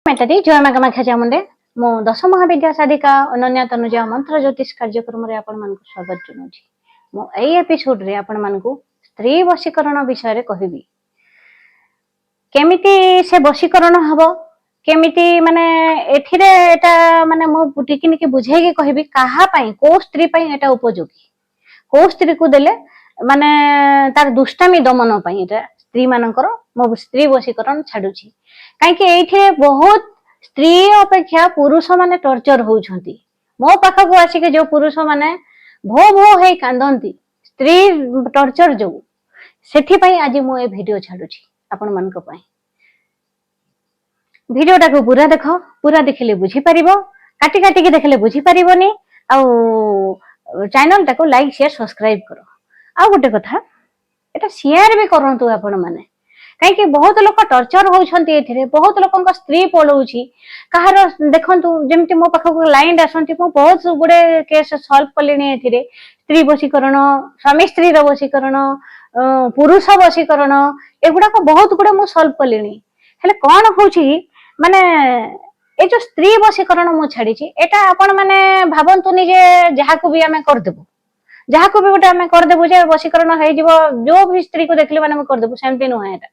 मेटारी जय माँ कामाख्या चामुंडे मो दश महाविद्या साधिका अनन्या तनुजा मंत्र ज्योतिष कार्यक्रम रे आपण मानकु स्वागत जनाउछि। मो एई एपिसोड रे आपण मानकु स्त्री वशीकरण विषय रे कहिबी। केमिति से वशीकरण हबो, केमिति माने एथिरे एटा माने मो टिकिनिके बुझेइके कहिबी काहा पई को स्त्री पई एटा उपयोगी, को स्त्री को देले माने तार दुष्टामी दमन पई एटा स्त्री मानकर मो स्त्री वशीकरण छाडुछि। काहे कि एठी बहुत स्त्री अपेक्षा पुरुष माने टॉर्चर होउछंती। मो पाखक आसिके जो पुरुष माने भो भो हे कांदंती स्त्री टॉर्चर जो सेठी पई आज मो ए वीडियो छाडुछि आपण मानक पई। वीडियो टाको पूरा देखो, पूरा देखिले बुझी परिबो, काटी काटी के देखिले बुझी परिबोनी। आ चैनल टाको लाइक शेयर सब्सक्राइब करो। आ गोटे कथा एटा शेयर भी करंतु आपण माने, कहीं बहुत लोक टॉर्चर होउछंती एथिरे, बहुत लोकक स्त्री पळौछि। कहार देखंतु जेमति मो पाखक लाइन आसंती मो बहुत गुडे केस सॉल्व कलेनी एथिरे। स्त्री वशीकरण, स्वामी स्त्री रो वशीकरण, पुरुष वशीकरण एगुडा को बहुत गुडे मो सॉल्व कलेनी। हेले कोन होउछि माने ए जो स्त्री वशीकरण मो छाडीछि एटा आपण माने भाबंतुनी जे जहा को भी हमें कर देबो, जहा को भी गोटे हमें कर देबो जे वशीकरण हे जिवो, जो भी स्त्री को देखले माने हम कर देबो, सेमति नुह एटा।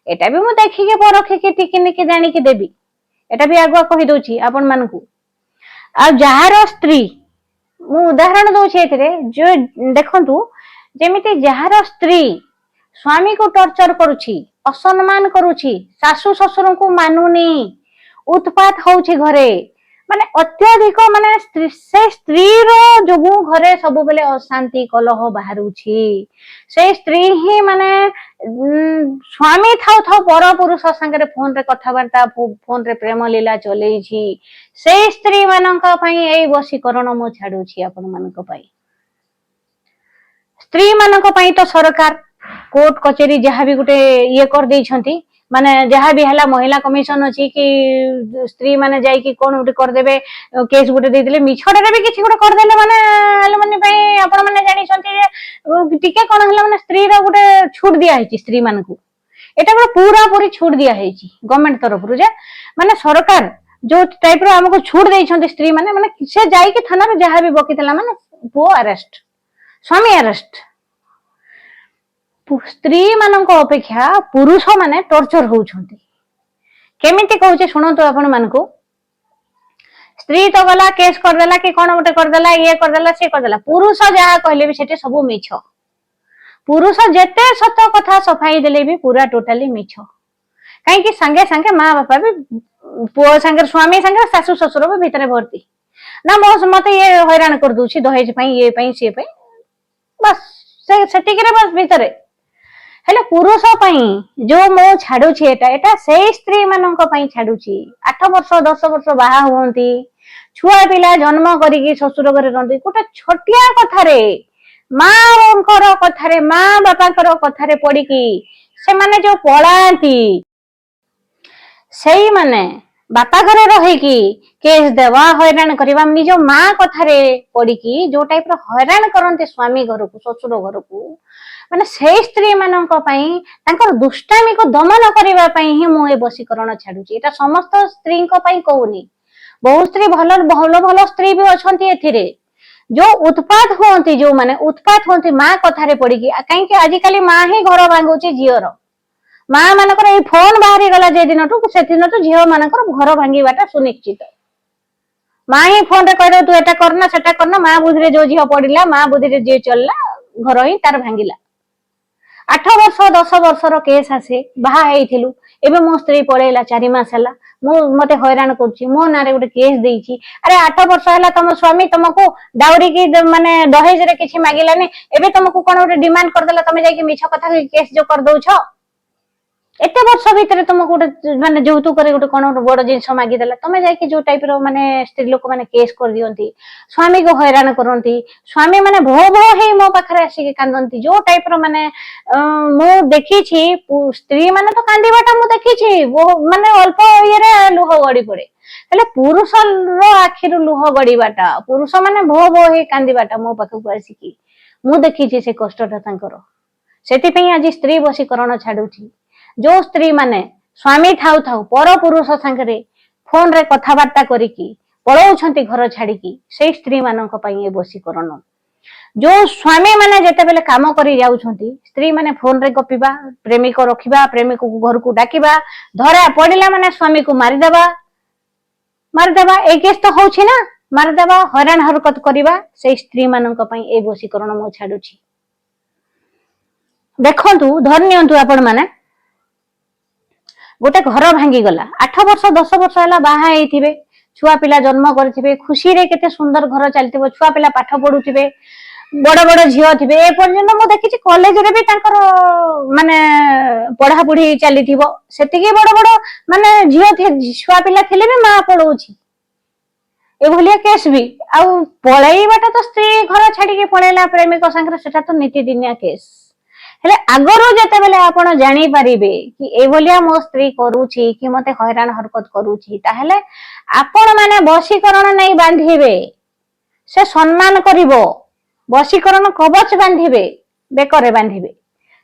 एटा भी मु देखिके परखिके टिकिनिके जानिके देबी, एटा भी आगुआ कहि दोछि आपण मानकु। आ जहार स्त्री मु उदाहरण दोछि एथिरे, जो देखंतु जेमिति जहार स्त्री स्वामी को टॉर्चर करूछि, असम्मान करूछि, सासु ससुर को मानुनी, उत्पात होउछि घरे, माने अत्यधिक माने से स्त्री रो जोगु घरे सब बेले अशांति कलह बाहरुछि। से स्त्री ही माने स्वामी थाउ थाउ पर पुरुष संगे फोन रे कथाबार्ता, फोन रे प्रेम लीला चलेछि। से स्त्री मानक पई एई वशीकरण मो छाडुछि आपण मानक पई। स्त्री मानक पई तो सरकार कोर्ट कचेरी जहाँ भी गोटे ये कर देइछंती, माने जहाँ भी हला महिला कमिशन अछि कि स्त्री माने जाई कि कोन उठे कर देबे, केस गुटे दे दिले मिछडरे भी किछि गुटे कर देले माने एलमनी पई आपण माने जानि छंती जे टिके कोन हला माने स्त्री रो गुटे छूट दिया हेछि। स्त्री मानकु एटा पूरा पूरी छूट दिया हेछि गवर्नमेंट तरफ रु, जे माने सरकार जो टाइप रो हमको छूट देइ छंती स्त्री माने से जाई कि थाना रे जहाँ भी बकितला माने पो अरेस्ट, स्वामी अरेस्ट। स्त्री मानक अपेक्षा पुरुष माने टॉर्चर होउछंती। केमिति कहूचे सुनंतु आपण मानकु। स्त्री तो गला केस कर देला कि कोन गोटे कर देला, ये कर देला, से कर देला, पुरुष जहा कहले भी सेठी सब मिछ। पुरुष जेते सत कथा सफाई देले भी पूरा टोटली मिछ। काहे कि संगे संगे मां बापा भी पुओ संगे, स्वामी संगे, सासु ससुर भी भीतर भर्ती ना मो मते ये हैरान कर दूची दहेज पई, ये पई, से पई, बस से सेटिकरे बस भीतरे। हेले पुरुष पई जो मो छाडुछि एटा से स्त्री मानक पई छाडुछि। 8 वर्ष 10 वर्ष बाहा होंती, छुआ पिला जन्म करिकि ससुर घरे रहंती, गोटे छोटिया कथारे मांकर कथारे, मां बापाकर कथारे पडिकि से माने जो पळांती, सेई माने बापा घरे रहिकि केस देवा, हैरान करबा, निज मां कथारे पडिकि जो टाइप रो हैरान करंती स्वामी घर को, ससुर घर को, माने से स्त्री मानक पई तांकर दुष्टामी को दमन करबा पई ही मो ए वशीकरण छाडुछि। एटा समस्त स्त्री को पई कहूनी, बहुत स्त्री भलो भलो भलो स्त्री भी अछंती एथिरे, जो उत्पात होंती, जो माने उत्पात होंती मां कथारे पडिकि। काहे कि आजि काली मां ही घर भांगुछि झियर, मां मानकर ए फोन बाहरी गला जे दिनटू से दिनटू झियो मानकर घर भांगीबाटा सुनिश्चित। मां ही फोन रे कहदे तू एटा करना सेटा करना, मां बुद्धि रे जो झियो पडिला, मां बुद्धि रे जे चलला, घर ही तार भांगिला। 8 वर्ष 10 वर्षर केस आसे, बाहा हेइथिलु, एबे मो स्त्री पळेला 4 मास हला, मो मते हैरान करछि, मो नारे गोटे केस देइछि। अरे 8 वर्ष हला तम स्वामी तुमको डाउरी की माने दहेज रे किछि मागिलानी, एबे तुमको कोन गोटे डिमांड कर देला, तमे जाई कि मिछ कथा केस जो कर दउछ। एते वर्ष भीतर तुमको गोटे माने जौतु करे गोटे कोन बड़ जिंस मागी देला, तमे जाई कि जो टाइप रो माने स्त्री लोक माने केस कर दियंती, स्वामी को हैरान करंती, स्वामी माने भो भो हे मो पाखरे आसी के कांदंती, जो टाइप रो माने मो देखिछि स्त्री माने तो कांदीबाटा मु देखिछि, माने अल्प ये रे लुह गडी पड़े। हेले पुरुष रो आखिरु लुह गडीबाटा, पुरुष माने भो भो हे कांदीबाटा मो पाखकु आसी कि मु देखिछि से कष्टटा तांकर। सेति पई आज स्त्री वशीकरण छाडुछि। जो स्त्री माने स्वामी थाउ थाउ पर पुरुष संगे फोन रे कथबार्ता करिकी पलाउछंती घर छाड़िकी से स्त्री मानक पई ए बशीकरण। जो स्वामी माने जेते बेले काम करी जाउछंती स्त्री माने फोन रे गपिबा प्रेमिक रखिबा प्रेमिक को घर को डाकिबा धरा पड़िला माने स्वामी को मारिदेबा ए केस तो होछि ना मारिदेबा हैरान हरकत करिबा से स्त्री मानक पई ए बशीकरण मो छाडुछि। देखंतु धरनियंतु आपण माने गोटे घर भांगी गला 8 वर्ष 10 वर्ष हला बाहा हेइथिबे छुआ पिला जन्म करथिबे खुशी रे केते सुंदर घर चलतिबो छुआ पिला पाठ पढुथिबे बड़ बड़ झियो थिबे ए पर्यंत मु देखिछि कॉलेज रे भी तांकर माने पढ़ा पढ़ी चलीथिबो सेतिके बड़ बड़ माने झियो छुआ पिला थिले भी मां पढौछि ए भलिया केस भी आउ पळैबाटा तो स्त्री घर छाडी के पळैला प्रेमिक संगे सेटा तो नीति दिनिया केस हेले आगरो जेते बेले आपण जानि परिबे कि ए भलिया मो स्त्री करूछि कि मते हैरान हरकत करूछि ताहेले आपण माने बशीकरण नै बांधिबे से सम्मान करिवो बशीकरण कवच बांधिबे बेकरे बांधिबे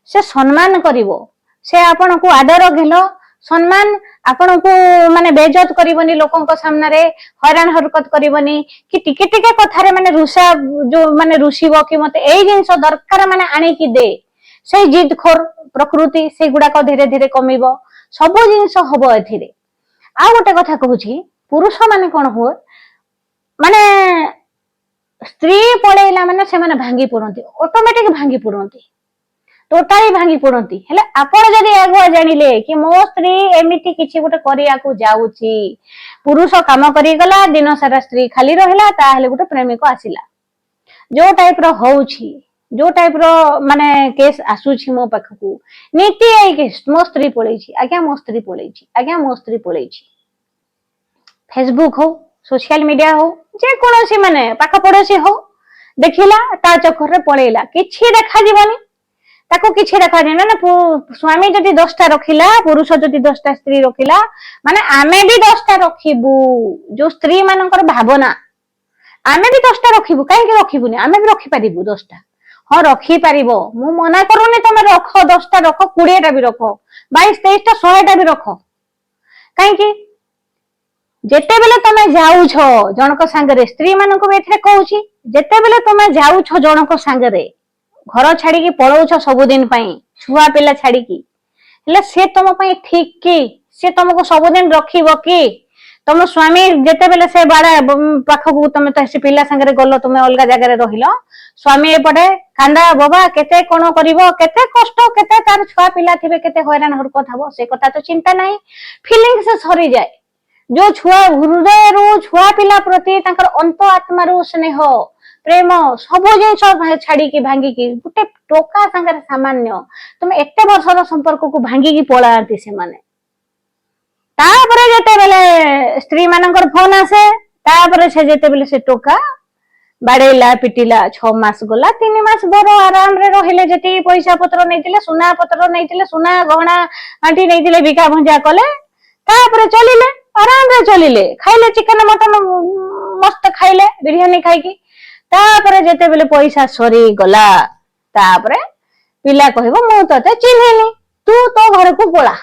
से सम्मान करिवो से आपण को आदर घेलो सम्मान आपण को माने बेइज्जत करिवनी लोकन को सामने रे हैरान हरकत करिवनी कि टिके टिके कथारे माने रुसा जो माने रुसिबो कि मते एई जिंस दरकार माने आनी कि दे से जिद खोर प्रकृति से गुडा को धीरे धीरे कमिबो सब जिंस हबो एथिरे। आ गोटे कथा कहूछि पुरुष माने कोन हो माने स्त्री पळैला माने से माने भांगी पड़ती ऑटोमेटिक भांगी पड़ती टोटाली भांगी पड़ती हेले आपण जदी आगुआ जानिले कि मो स्त्री एमिति किछि गोटे करिया को जाउछि पुरुष काम करी गला दिन सारा स्त्री खाली रहिला ताहेले गोटे प्रेमिक आसिला जो टाइप रो होउछि जो टाइप रो माने केस आसुछि मो पाखकू नीति एई केस मो स्त्री पळैछि आज्ञा मो स्त्री पळैछि आज्ञा मो स्त्री पळैछि फेसबुक हो सोशल मीडिया हो जे कोनोसी माने पाख पड़ोसी हो देखिला ता चक्कर रे पळैला किछि देखा जीवनी ताको किछि देखा नै ना स्वामी जदी 10टा रखिला पुरुष जदी 10टा स्त्री रखिला माने आमे भी 10टा रखिबू जो स्त्री मानकर भावना आमे भी 10टा रखिबू काहे कि रखिबुनी आमे भी रखि परिबू 10टा हाँ रखी पारिबो मु मना करूनी तमे रख 10टा रख 20टा भी रख 22 23टा 100टा भी रख काहे कि जेते बेले तमे जाउछ जनक संगरे स्त्री मानको भी एथरे कहूची जेते बेले तमे जाउछ जनक संगरे घर छाड़ी की पळौछ सब दिन पई छुआ पिला छाड़ी की हेले से तम पई ठीक की से तुमको सब दिन रखिबो की तुम स्वामी जेते बेले से बाड़ा पाखकू तमे तो से पिला संगरे गलो तुमे अलगा जगह रे रहिलो स्वामी एपटे कांदा बाबा केते कोन करिवो केते कष्ट केते तार छुआ पिला थिबे केते हैरान हरकत हबो से कथा तो चिंता नाही फीलिंग से सरी जाए जो छुआ हृदय रू छुआ पिला प्रति तांकर अंत आत्मा रू स्नेह प्रेम सब जिन छाड़ी की भांगी की गोटे टोका संगे सामान्य तुम एते वर्षर संपर्क को भांगी की पळांती से माने तापरे जेते बेले स्त्री मानकर फोन आसे तापरे से जेते बेले से टोका बाड़ेला पिटिला 6 मास गला 3 मास बर आराम रे रहिले जेती पैसा पत्र नैतिले सुना गहना आंटी नैतिले बिका भंजा कले तापरे चलिले आराम रे चलिले खाइले चिकन मटन मस्त खाइले बिरयानी खाइकी तापरे जेते बेले पैसा सरी गला तापरे पिला कहबो मु तते चिन्हेनी तू तो घर को पळा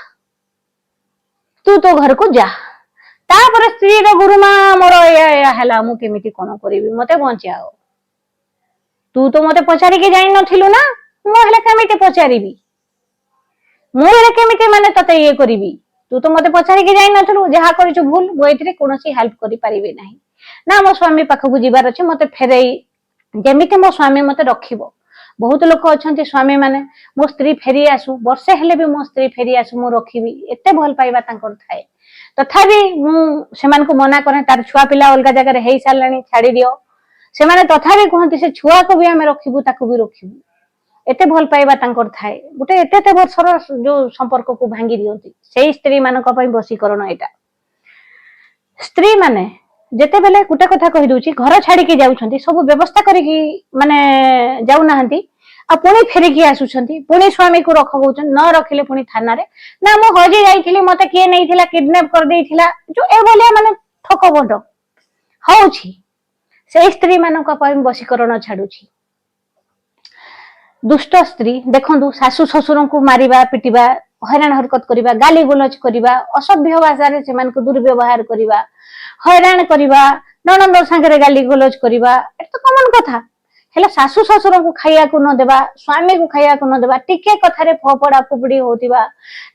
तू तो घर को जा तापरे स्त्री रो गुरुमा मोर या हला मु केमिति कोन करिवि मते बंचाओ तू तो मते पचारी के जाई नथिलु ना मु हले केमिति पचारीबी मु हले केमिति माने तते ये करिवि तू तो मते पचारी के जाई नथिलु जहा करिछु भूल मु एथिरे कोनोसी हेल्प करि परिबे नाही ना मो स्वामी पाखकू जिबार अछि मते फेरई जेमिति मो स्वामी मते रखिबो बहुत लोक अछंती स्वामी माने मो स्त्री फेरी आसु वर्षे हेले भी मो स्त्री फेरी आसु मु रखिबी एते भल पाइबा तांकर थाए तथापि मु सेमान को मना करे तार छुआ पिला अलगा जगह रे हेई सालानी छाड़ी दियो से माने तथापि कहंती से छुआ को भी हमें रखिबू ताकू भी रखिबू एते भल पाइबा तांकर थाए गुटे एते वर्षर जो संपर्क को भांगी दियंती सेही स्त्री मानक पई बशीकरण एटा स्त्री माने जेते बेले गुटे कथा कहि दोची घर छाड़ी के जाउछंती सब व्यवस्था करी की माने जाउ नाहंती आ पुणी फेरिकी आसुछंती पुणी स्वामी को रखबोचन न रखिले पुणी थाना रे ना मो हजी जाईथिली मते के नैथिला किडनैप कर देइथिला जो ए बोलिया माने ठकबड होउछि से स्त्री मानक पई बशीकरण छाडुछि दुष्ट स्त्री देखंतु सासु ससुर को मारिबा पिटिबा हईराण हरकत करवा गाली गुलज करवा असभ्य भाषा से दुर्व्यवहार करवा हईराण करवा ननंद सांगे गाली गुलज करवा तो कमन कथा हेले सासु ससुर को खाइया को न देवा स्वामी को खाइया को न देवा टिके कथारे फपड़ा फुपड़ी होतिबा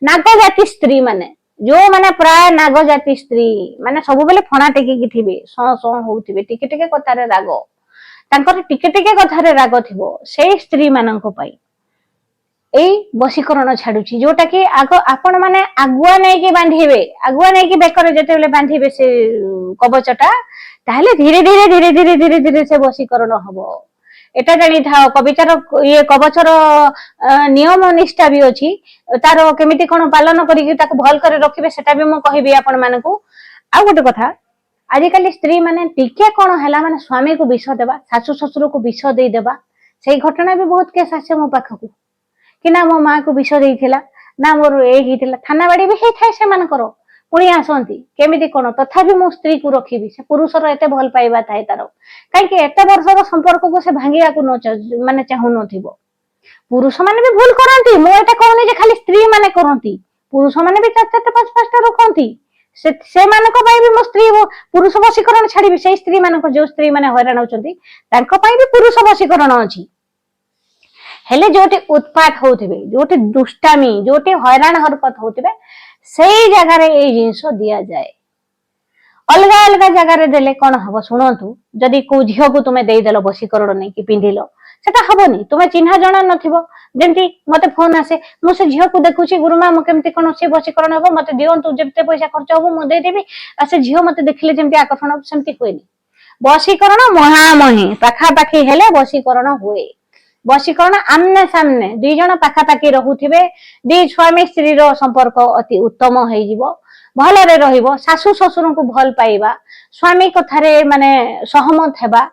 नाग जाति स्त्री माने जो माने प्राय नाग जाति स्त्री माने सब बेले फणा टेकी थिबे सं सं होउथिबे टिके टिके कथारे राग तांकर टिके टिके कथारे राग थिबो सेही स्त्री माननको पई एई वशीकरण छाडुची जोटा कि आग आपण माने आगुआ नै कि बांधीबे आगुआ नै कि बेकर जते बेले बांधीबे से कवचटा ताहले धीरे धीरे धीरे धीरे धीरे धीरे से वशीकरण हबो एटा जानी था कवितार ये कवचर नियम निष्ठा भी अछि तार केमिति कोन पालन करी ताको भल करे रखिबे सेटा भी मो कहिबी आपण मानकू आ गोटे कथा आजिकल स्त्री माने टिके कोन हैला माने स्वामी को विष देबा सासु ससुर को विष दे देबा सेही घटना भी बहुत केस आसे मो पाखकू कि ना मो मां को विष देइथिला ना मोर ए हिथिला थाना बाड़ी भी हे थाए से मान करो पुणी आसती केमिति कोन तथापि मो स्त्री को रखिबी से पुरुषर एते भल पाइबा थाए तार काहे एते वर्षर संपर्क को से भांगिया को न माने चाहू नथिबो पुरुष माने भी भूल करंती मो एटा कहनी जे खाली स्त्री माने करंती पुरुष माने भी चार चार पांच पांच टा रखंती से मानक पई भी मो स्त्री पुरुष वशीकरण छाड़ीबी से स्त्री मानक जो स्त्री माने हैरान होचंती तांको पई भी पुरुष वशीकरण अछि हेले जोटी उत्पात होथिबे जोटी दुष्टामी जोटी हैरान हरकत होथिबे सेई जगह रे ए जिंस दिया जाए अलग अलग जगह रे देले कोन हबो सुनंतु जदी को झियो को तुमे देई देलो वशीकरण नै कि पिंधिलो सेटा हबोनी तुमे चिन्हा जणा नथिबो जेंति मते फोन आसे मु से झियो को देखुची गुरुमा मु केमति कोन से वशीकरण हबो मते दियंतु जेते पैसा खर्च हबो मु देई देबी आ से झियो मते देखिले जेमति आकर्षण सेमति होएनी वशीकरण महामही पाखा पाखी हेले वशीकरण होए वशीकरण आमने सामने दुई जन पाखापाखी रहुथिबे दी स्वामी स्त्री रो संपर्क अति उत्तम होई जिवो भलरे रहिबो सासु ससुर को भल पाइबा स्वामी कथारे माने सहमत हेबा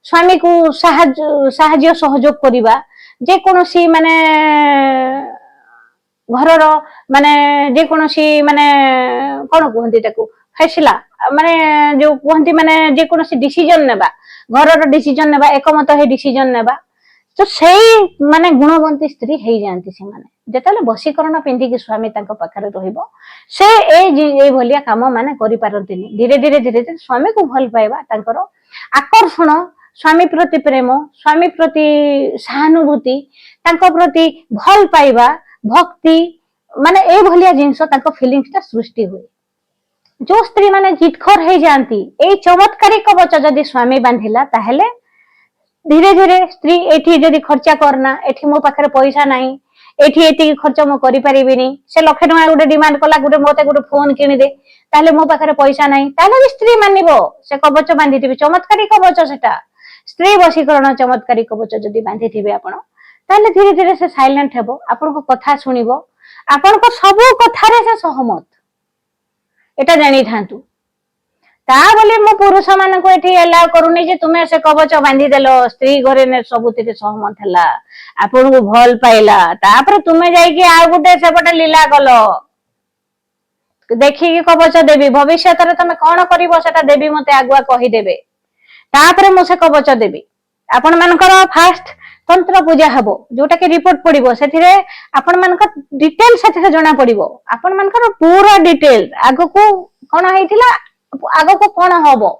स्वामी को साहाय्य सहयोग करिबा जे कोनोसी माने घरर माने जे कोनोसी माने कोन कहंती ताकू फैसला माने जो कहंती माने जे कोनोसी डिसीजन नेबा घरर डिसीजन नेबा एकमत हे डिसीजन नेबा तो सेई माने गुणवंती स्त्री हेई जानती से माने जेतले वशीकरण पिंधी कि स्वामी तांको पाखरे रहिबो से ए भलिया काम माने करि पारंतिनी धीरे धीरे धीरे धीरे स्वामी को भल पाइबा तांकर आकर्षण स्वामी प्रति प्रेम स्वामी प्रति सहानुभूति तांको प्रति भल पाइबा भक्ति माने ए भलिया जिंस तांको फीलिंग्स ता सृष्टि हुए जो स्त्री माने जितखोर हेई जानती ए चमत्कारी कवच जदी स्वामी बांधिला ताहेले धीरे धीरे स्त्री एठी जदी खर्चा करना एठी मो पाखरे पैसा नाही एठी एठी खर्च मो करि परिबिनी से लाख टका गुटे डिमांड कला गुटे मते गुटे फोन किनि दे ताले मो पाखरे पैसा नाही ताले स्त्री मानिबो से कवच बांधिथिबे चमत्कारी कवच सेटा स्त्री वशीकरण चमत्कारी कवच जदी बांधिथिबे आपण ताले धीरे धीरे से साइलेंट हेबो आपण को कथा सुनिबो आपण को सब कथारे से सहमत एटा जानि थांतु ता बोले मो पुरुष मान को एठी अलाउ करूनी जे तुमे से कवच बांधी देलो स्त्री घरे ने सबुतिरे सहमत हला आपण को भल पाइला तापर तुमे जाई कि आ गुटे सेपटे लीला गलो देखि कि कवच देबी भविष्य रे तमे कोन करिवो सेटा देबी मते आगुआ कहि देबे तापर मो से कवच देबी आपण मानकर फास्ट तंत्र पूजा हबो जोटा कि रिपोर्ट पडिबो सेथिरे आपण मानकर डिटेल सेथिरे जणा पडिबो आपण मानकर पूरा डिटेल आगो को कोन हेतिला आगो को कोन हबो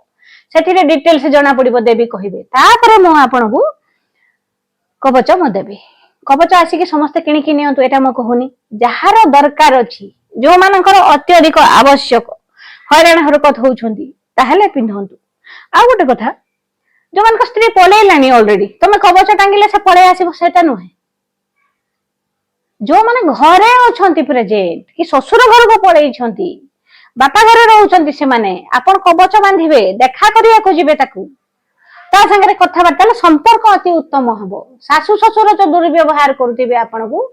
सेथिरे डिटेल से जणा पडिबो देबी कहिबे तापर मो आपण को कवच म देबी कवच आसी कि समस्त किनि कि नियंतु एटा म कहूनी जहार दरकार अछि जो मानकर अत्यधिक आवश्यक हैरान हरकत होउछंती ताहले पिंधंतु आ गोटे कथा जो मान स्त्री पळेलानी ऑलरेडी तमे कवच टांगिले से पळे आसीबो सेटा नुहे जो माने घरे अछंती प्रेजेंट कि ससुर घर को पळेई छंती बापा घरे रहउछंती से माने आपण कवच बांधिबे देखा करिया को जिवे ताकू ता संगे कथाबार्ता संपर्क अति उत्तम हबो सासु ससुर जो दुर्व्यवहार करथिबे आपण को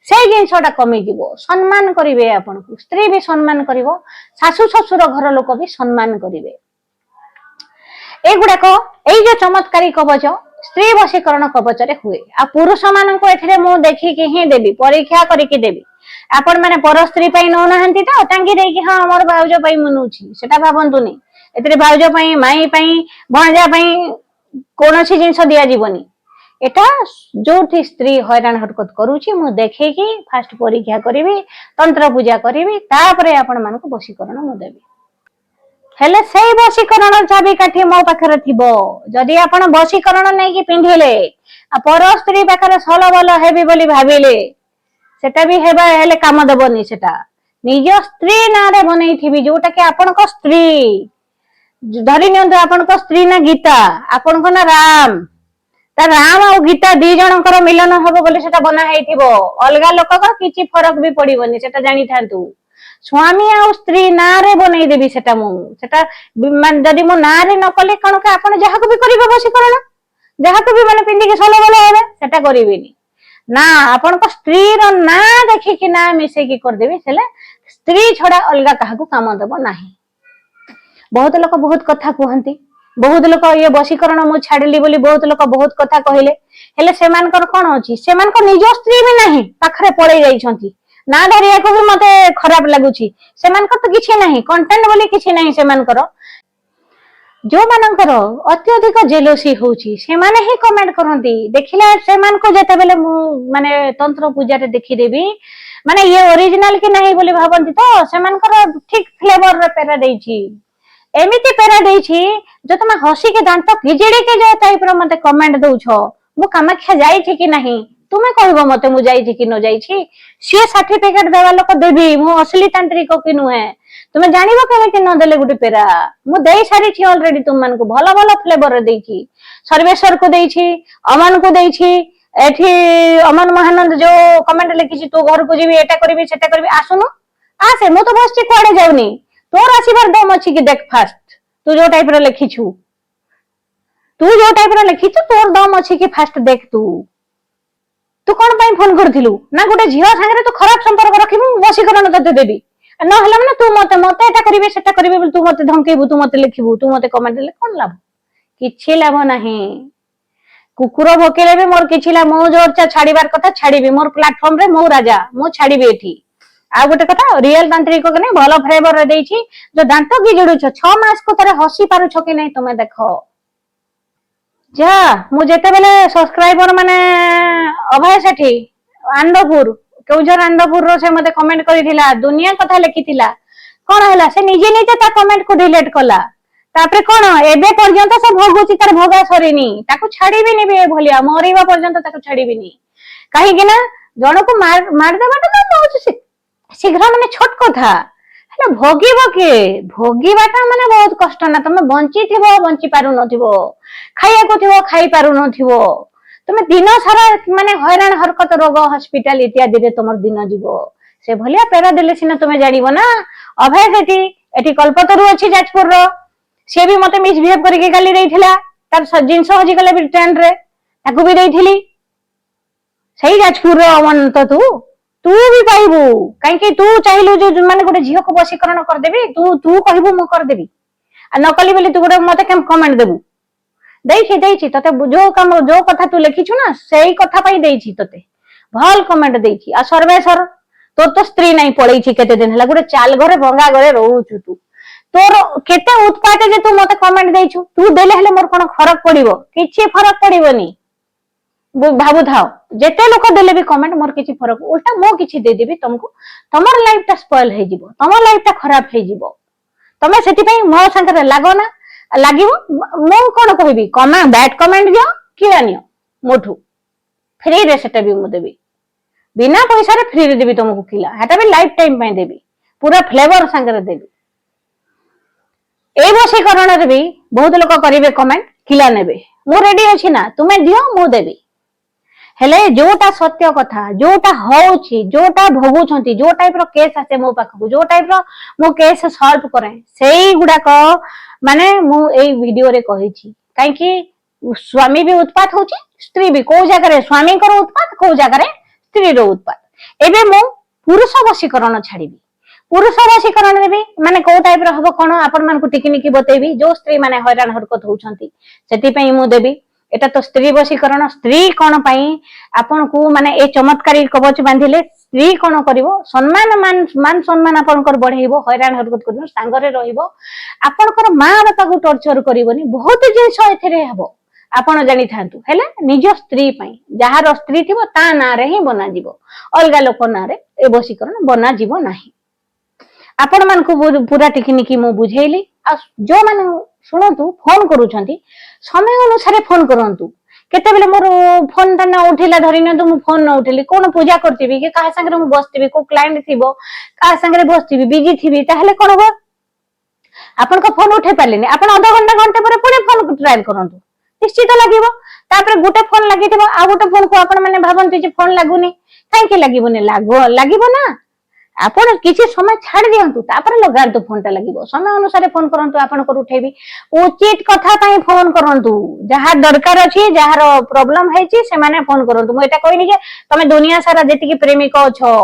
से जिंसटा कमी जीवो सम्मान करिवे आपण को स्त्री भी सम्मान करिवो सासु ससुर घर लोक भी सम्मान करिवे एगुडा को एई जो चमत्कारी कवच स्त्री वशीकरण कवच रे हुए आ पुरुष मान को एथिरे मु देखि कि ही देबी परीक्षा करी कि देबी आपण माने पर स्त्री पई न नहंती त टांगी देई कि हां हमर भाउजो पई मनुछि सेटा भाबंतुनी एथिरे भाउजो पई माई पई भणजा पई कोनोसी जिंस दिया जीवनी एटा जो स्त्री हैरान हरकत करूची मु देखिकी फास्ट परीक्षा करी तंत्र पूजा करी तापर आपण मान वशीकरण मु देवी हेले से वशीकरण चाबिकाठी मो पाखरे थिबो जदि आपण वशीकरण नै कि पिंधिले पर स्त्री पाखरे सल बल हेबी बोली भाबिले सेटा भी हेबा हेले काम देबनी सेटा निज स्त्री नारे बनै थिबी जोटा कि आपण को स्त्री धरि नियंतु आपण को स्त्री ना गीता आपण को ना राम राम और गीता दी जनकर मिलन हबो बोली सेटा बना हेथिबो अलगा लोक को किछि फरक भी पड़िबनी सेटा जानि थांतु स्वामी और स्त्री नारे बनै देबी सेटा मु सेटा जदि मो नारे न कले कोन का आपण जहा को भी करिबो वशीकरण जहा को भी माने पिंडी के सलो बले हेबे सेटा करिबिनी ना आपण को स्त्री रो ना देखि कि ना मिसे की कर देबी सेले स्त्री छडा अलगा काहा को काम देबो नाही बहुत लोक बहुत कथा कहंती बहुत लोक ये वशीकरण मु छाड़ली बोली बहुत लोक बहुत कथा कहले हेले सेमानकर कोन अछि सेमानकर निज स्त्री भी नाही पाखरे पळै जाइछंती ना धरिया को भी मते खराब लागुची सेमानकर तो किछि नाही कंटेंट बोली किछि नाही सेमानकर जो मानकर अत्यधिक जेलोसी होची से माने ही कमेंट करंती देखिला सेमान को जते बेले मु माने तंत्र पूजा रे देखि देबी माने ये ओरिजिनल कि नाही बोली भाबंती तो सेमानकर ठीक फ्लेवर रे पेरा देछि एमिति पेरा देछि जो तुम हसी के दांत किजिड़ी के जो टाइप रो मते कमेंट दउछो मु कामाख्या जाई छी कि नाही तुमे कहबो मते मु जाई छी कि न जाई छी से सर्टिफिकेट देवा लोक देबी मु असली तांत्रिक कि नुहे तुमे जानिबो केमिति न देले गुडी पेरा मु देई सारी छी ऑलरेडी तुम मन को भलो भलो फ्लेवर रे देई छी सर्वेश्वर को देई छी अमन को देई छी एठी अमन महानंद जो कमेंट लिखि छी तू घर को जीवी एटा करबी सेटा करबी आसुनु आसे मु तो बस छी कोडे जाउनी तोर आसीबार दम अछि कि देख फास्ट तू जो टाइप रे लिखि छु तू जो टाइप रे लिखि छु तोर दम अछि कि फास्ट देख तू कोन पई फोन करथिलु ना गोटे झियो संगे तू खराब संपर्क रखिबु वशीकरण तते देबी न हला माने तू मते मते एटा करिवे सेटा करिवे बोल तू मते धमकेबु तू मते लिखिबु तू मते कमेंट ले कोन लाभ किछि लाभ नाही कुकुर भोकेले भी मोर किछि ला मो जोर छाड़ीबार कथा छाड़ीबी मोर प्लेटफार्म रे मो राजा मो छाड़ीबी एठी आ गोटे कथा रियल तांत्रिक को नै भलो फ्लेवर रे देछि जो दांत गिजडु छ 6 मास को तरे हसी पारु छ कि नै तुमे देखो जा मु जेते बेले सब्सक्राइबर माने अभय सेठी आंदपुर केउझर आंदपुर रो से मते कमेंट करिथिला दुनिया कथा लिखिथिला कोन हला से निजे निजे ता कमेंट को डिलीट कला तापरे कोन एबे पर्यंत से भोगुची तार भोगा सरीनी ताको छाड़ीबी नि बे भलिया मरिबा पर्यंत ताको छाड़ीबी नि काहे कि ना जण को मार देबाटा ना बहुत शीघ्र माने छोट कथा हेले भोगिबो के भोगिबाटा माने बहुत कष्ट ना तुम बंची थिबो बंची पारु नथिबो खाइया को थिबो खाइ पारु नथिबो तुम दिन सारा माने हैरान हरकत रोग हॉस्पिटल इत्यादि रे तुमर दिन जीवो से भलिया पेरा देले सिना तुमे जानिबो ना अभय सेठी एठी कल्पतरु अछि जाजपुर रो से भी मते मिसबिहेव करके गाली देइथिला तार जिंस हजि गले भी ट्रेन रे ताकू भी देइथिली सही जाजपुर रो अमन तो तू भी पाइबू काई कि तू चाहिलु जो माने गोटे झियो को वशीकरण कर देबी तू कहबू मु कर देबी आ न कली बोली तू गोटे मते केम कमेंट देबू देइछि तते जो काम जो कथा तू लिखिछु ना सेही कथा पाई देइछि तते भल कमेंट देइछि आ सर्वेश्वर तो स्त्री नहीं पळै छि केते दिन हला गोटे चाल घरे भंगा घरे रहउछु तू तोर केते उत्पात जे तू मते कमेंट देइछु तू देले हले मोर कोन फरक पड़िबो किछि फरक पड़िबोनी भाबु थाओ जेते लोक देले भी कमेंट मोर किछि फरक उल्टा मो किछि दे देबी तुमको तमर लाइफ ता स्पॉइल हे जिवो तमर लाइफ ता खराब हे जिवो तमे सेति पई मो संगे लागो ना लागिवो मो कोन कहबी कमेंट बैड कमेंट दियो किला नियो मोठू फ्री रे सेटा भी मु देबी बिना पैसा रे फ्री रे देबी तुमको किला हेटा भी लाइफ टाइम पई देबी पूरा फ्लेवर संगे रे देबी ए वशीकरण रे भी बहुत लोक करिवे कमेंट किला नेबे मु रेडी अछि ना तुमे दियो मु देबी हेले जोटा सत्य कथा जोटा होउछि जोटा भोगुछंती जो टाइप रो केस आसे मो पाखु जो टाइप रो मो केस सॉल्व करे सेही गुडा को माने मु एई वीडियो रे कहिछि काई कि स्वामी भी उत्पात होछि स्त्री भी को जगह रे स्वामी कर उत्पात को जगह रे स्त्री रो उत्पात एबे मु पुरुष वशीकरण छाड़ीबी पुरुष वशीकरण रे भी माने को टाइप रो हबो कोन आपन मान को टिकनिकी बतेबी जो स्त्री माने हैरान हरकत होउछंती सेति पई मु देबी एटा तो स्त्री वशीकरण स्त्री कोन पई आपन को माने ए चमत्कारी कवच बांधिले स्त्री कोन करिवो सम्मान मान सम्मान आपन कर बढ़ेइबो हैरान हरकत करिवो सांगरे रहिबो आपन कर मां बापा को टॉर्चर करिवोनी बहुत जिंस एथरे हबो आपण जानी थांतु हेले निज स्त्री पई जहार स्त्री थिबो ता ना रे ही बना जीवो अलगा लोक ना रे ए वशीकरण बना जीवो नाही आपण मान को पूरा टेक्निक मु बुझेली आ जो मान सुनतु फोन करूछंती समय अनुसार फोन करंतु केते बेले मोर फोन ता ना उठिला धरि न तो मु फोन न उठिली कोन पूजा करतिबी के का संगे मु बसतिबी को क्लाइंट थिबो का संगे बसतिबी बिजी थिबी ताहले कोन हो आपण को फोन उठे पालेनी आपण आधा घंटा घंटे पर पुणे फोन ट्राई करंतु निश्चित लागिवो तापर गुटे फोन लागिथिबो आ गुटे फोन को आपण माने भाबंती जे फोन लागुनी काहे के लागिबोनी लागिबो ना आपण किछि समय छाड़ दियंतु तापर लगांतु फोन ता लागिबो समय अनुसार फोन करंतु आपण को उठेबी उचित कथा पई फोन करंतु जहा दरकार अछि जहार प्रॉब्लम हैछि से माने फोन करंतु मु एटा कहनी जे तमे दुनिया सारा जेति की प्रेमिक अछो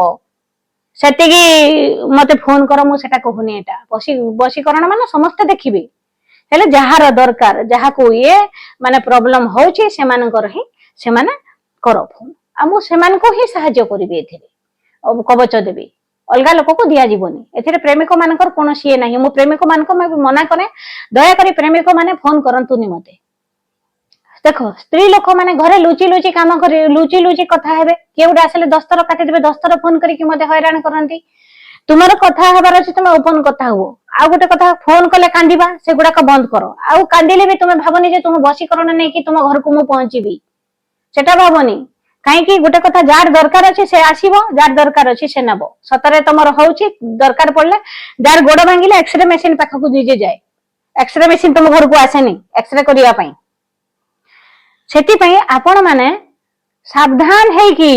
सेति की मते फोन कर मु सेटा कहूनी एटा बशीकरण माने समस्त देखिबे हेले जहार दरकार जहा को ये माने प्रॉब्लम होछि से मानकर ही से माने करो फोन आ मु से मान को ही सहायता करिबे एथिरे अब कवच देबी अलगा लोक को दिया जीवनी एथिरे प्रेमिक मानकर कोनोसी ये नाही मु प्रेमिक मानको मना करे दया करी प्रेमिक माने फोन करंतुनी मते देखो स्त्री लोक माने घरे लुची लुची काम करे लुची कथा हेबे केउडा आसले 10 थर काटि देबे 10 थर फोन करी कि मते हैरान करंती तुमर कथा हेबार अछि तुम ओपन कथा हो आ गोटे कथा फोन कले कांदीबा से गुडा को बंद करो आ कांदिले भी तुम भाबनी जे तुम बशीकरण नै कि तुम घर को मु पहुंचीबी सेटा भाबनी काहे कि गोटे कथा जार दरकार अछि से आसीबो जार दरकार अछि से नबो सतरे तमर होउछि दरकार पड़ले जार गोड़ भांगिले एक्सरे मशीन पाखा को दीजे जाए एक्सरे मशीन तुम घर को आसेनी एक्सरे करिया पई सेति पई आपण माने सावधान है कि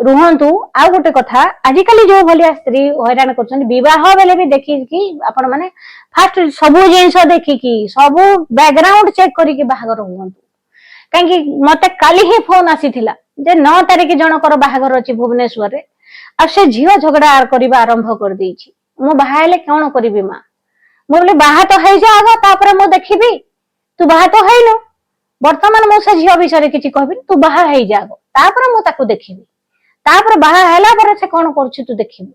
रुहंतु आ गोटे कथा आजिकली जो भलिया स्त्री हैरान करछन विवाह बेले भी देखि कि आपण माने फास्ट सबु जिंस देखि कि सबु बैकग्राउंड चेक करी कि बाहागर हुंतु काहे कि मते काली ही फोन आसीथिला जे 9 तारिख जनकर बाहागर अछि भुवनेश्वर रे आ से झियो झगड़ा करबा आरंभ कर देछि मु बाहाले कोन करबी मां मु बोले बाहा तो है जा आगो तापर मु देखिबी तू बाहा तो हैनु वर्तमान मु से झियो विषय किछि कहबी तू बाहा है जागो तापर मु ताकू देखिबी तापर बाहा हैला पर से कोन करछु तू देखिबू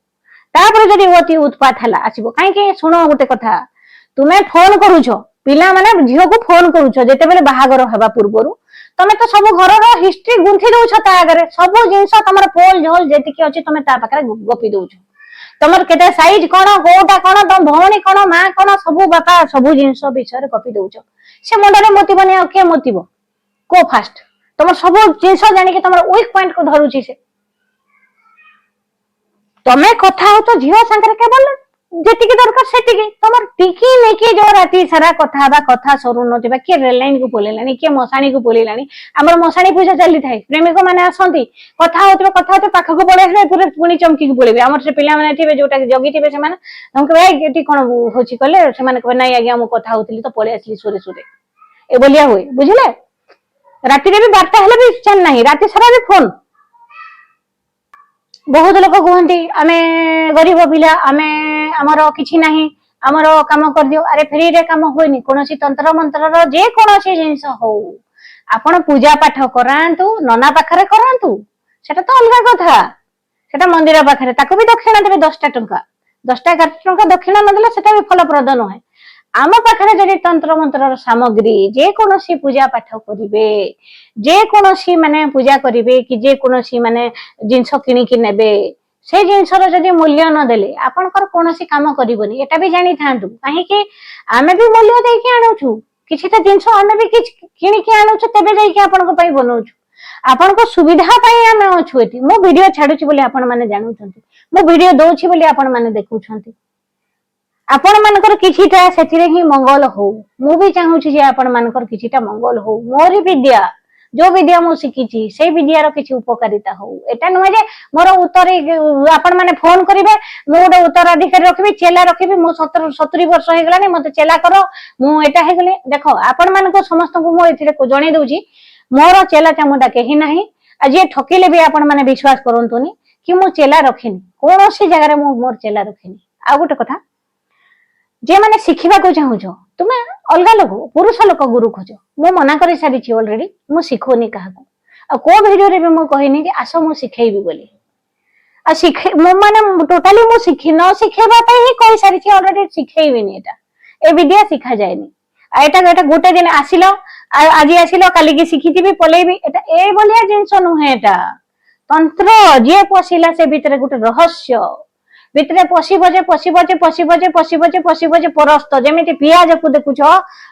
तापर जदी ओती उत्पात हला आसीबो काहे कि सुनो गोटे कथा तुमे फोन करूछो पिला माने झियो को फोन करूछो जेते बेले बाहागर हेबा पूर्वरु तमे तो सब घर रो हिस्ट्री गुंथि दउछ ता आगरे सब जिंस तमर पोल झोल जेति कि अछि तमे ता पाखरे गोपी दउछ तमर केते साइज कोन कोटा कोन तम भौणी कोन मां कोन सब बापा सब जिंस विषय गोपी दउछ से मुंडरे मोती बने के मोतीबो को फास्ट तमर सब जिंस जानि कि तमर वीक पॉइंट को धरुछि से तमे कथा हो तो झियो संगे केवल जेतिकी दरकार सेतिकी तमर टिकी नेकी जो राती सारा कथा बा कथा सरू नथिबा के रेल लाइन को बोलेलानी के मसाणी को बोलेलानी हमर मसाणी पूजा चली थाए प्रेमिक माने आसंती कथा होते पाख को पळे हे पूरे पुणी चमकी को बोलेबे हमर से पिला माने थिबे जोटा जगी थिबे से माने हम कहबे एटी कोन होची कले से माने कहबे नाही आज्ञा हम कथा होतली तो पळे आसली सोरे सोरे ए बोलिया होय बुझिले राती रे भी बार्ता हेले भी चल नाही राती सारा भी फोन बहुत लोक कहते आमे गरीब पिला आमे हमर किछि नाही हमर काम कर दियो अरे फ्री रे काम होइनी कोनोसी तंत्र मंत्र रो जे कोनोसी जिंस हो आपण पूजा पाठ करांतु नना पाखरे करांतु सेटा तो अलगा कथा सेटा मंदिर पाखरे ताको भी दक्षिणा देबे 10 टंका 10 टंका दक्षिणा न देले सेटा भी फलप्रद नहे आम पाखरे जदि तंत्र मंत्र सामग्री जे कोनोसी पूजा पाठ करिवे जे कोनोसी माने पूजा करिवे कि जे कोनोसी माने जिंस किनि कि नेबे से जिंस रो जदि मूल्य न देले आपनकर कोनोसी काम करिवनी एटा भी जानि थांतु काहे कि आमे भी मूल्य दे के आनुछु किछिटा जिंस आमे भी किछ किनि के आनुछु तबे जाई के आपनको पई बनौछु आपनको सुविधा पई आमे अछु एटी मो वीडियो छाडुछि बोली आपन माने जानुछंती मो वीडियो दोछि बोली आपन माने देखुछंती आपण मानकर किछिटा सेतिरे ही मंगल हो मु भी चाहूछि जे आपण मानकर किछिटा मंगल हो मोरी विद्या जो विद्या मु शिखिछि से विद्यार किछि उपकारिता हो एटा न जे मोर उत्तर आपण माने फोन करिवे मु गोटे उत्तराधिकारी रखबी चेला रखबी मु 70 वर्ष हे गलानी मते चेला करो मु एटा हे गले देखो आपण मानको समस्त को मो एथिरे को जणे दउछि मोर चेला चामुडा केही नाही आ जे ठकिले भी आपण माने विश्वास करंतुनी कि मु चेला रखिनी कोनोसी जगह रे मु मोर चेला रखिनी आ गोटे कथा जे माने शिखिबा को चाहूछो तुमे अलगा लोक पुरुष लोक गुरु खोजो मु मना करि सारी छी ऑलरेडी मु सिखोनी काहाको आ को वीडियो रे मु कहिनी कि आसो मु सिखेइबी बोली आ सिखे मु माने टोटली मु सिखि न सिखेबा पई ही कहि सारी छी ऑलरेडी सिखेइबिनी एटा ए विद्या सिखा जायनी आ एटा गोटे दिन आसिलो आज आसिल काली की शिखी पलैबी ए भलिया जिनस नुहे एटा तंत्र जी पशिला से भितर गोटे रहस्य भितर पशिबजे पशिबजे पशिबजे पशिबजे पशिबजे परस्त जमी पियाज को देखुछ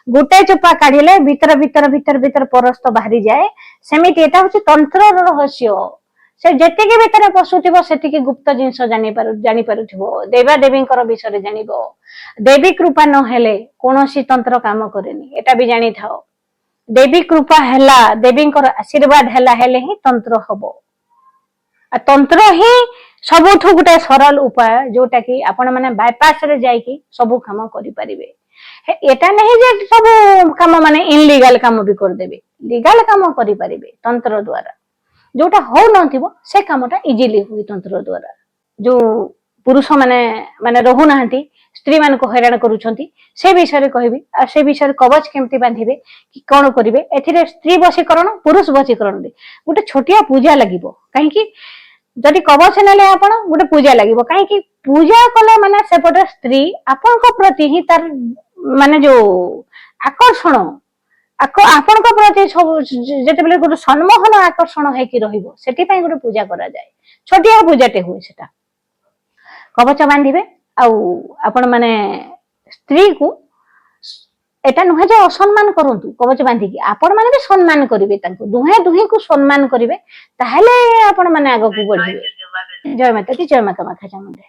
गोटे चोपा काढ़िले भितर भितर भितर भितर परस्त बाहरी जाए सेमिति एटा होछि तंत्र रहस्य से जेतिकी भितर पशुथिबो सेतिकी गुप्त जिनस जानि पारुथिबो देवा देवींकर विषय जानिबो देवी कृपा न हेले कोनोसी तंत्र काम करेनी एटा भी जानि थाओ देवी कृपा हेला देवींकर आशीर्वाद हेला हेले ही तंत्र हबो आ तंत्र ही सबुठु गोटे सरल उपाय जोटा कि आपण माने बायपास रे जाई कि सब काम करि परिबे एटा नहीं जे सब काम माने इनलीगल काम भी कर देबे लीगल काम करि परिबे तंत्र द्वारा जोटा हो नथिबो से कामटा इजीली हुई तंत्र द्वारा जो पुरुष माने माने रहु नाहंती स्त्री मान को हैरान करूछंती से विषय कहबी आ से विषय कवच केमती बांधिबे कि कोन करिवे एथिरे स्त्री वशीकरण पुरुष वशीकरण दे गोटे छोटिया पूजा लागिबो काहे कि जदि कवच नेले आपण गोटे पूजा लागिबो काहे कि पूजा कले माने सेपटे स्त्री आपण को प्रति ही तार माने जो आकर्षण आपण को प्रति सब जेते बेले गोटे सम्मोहन आकर्षण है कि रहिबो सेति पई गोटे पूजा करा जाय छोटिया पूजाटे हुए सेटा कवच बांधिबे आपण माने स्त्री को एटा नुहे जे असम्मान करंतु कवच बांधिकी आपण माने भी सम्मान करिवे तांको दुहे दुहे को सम्मान करिवे ताहेले आपण माने आगो को बढ़िबे जय माता दी जय माता माखा चामुंडे।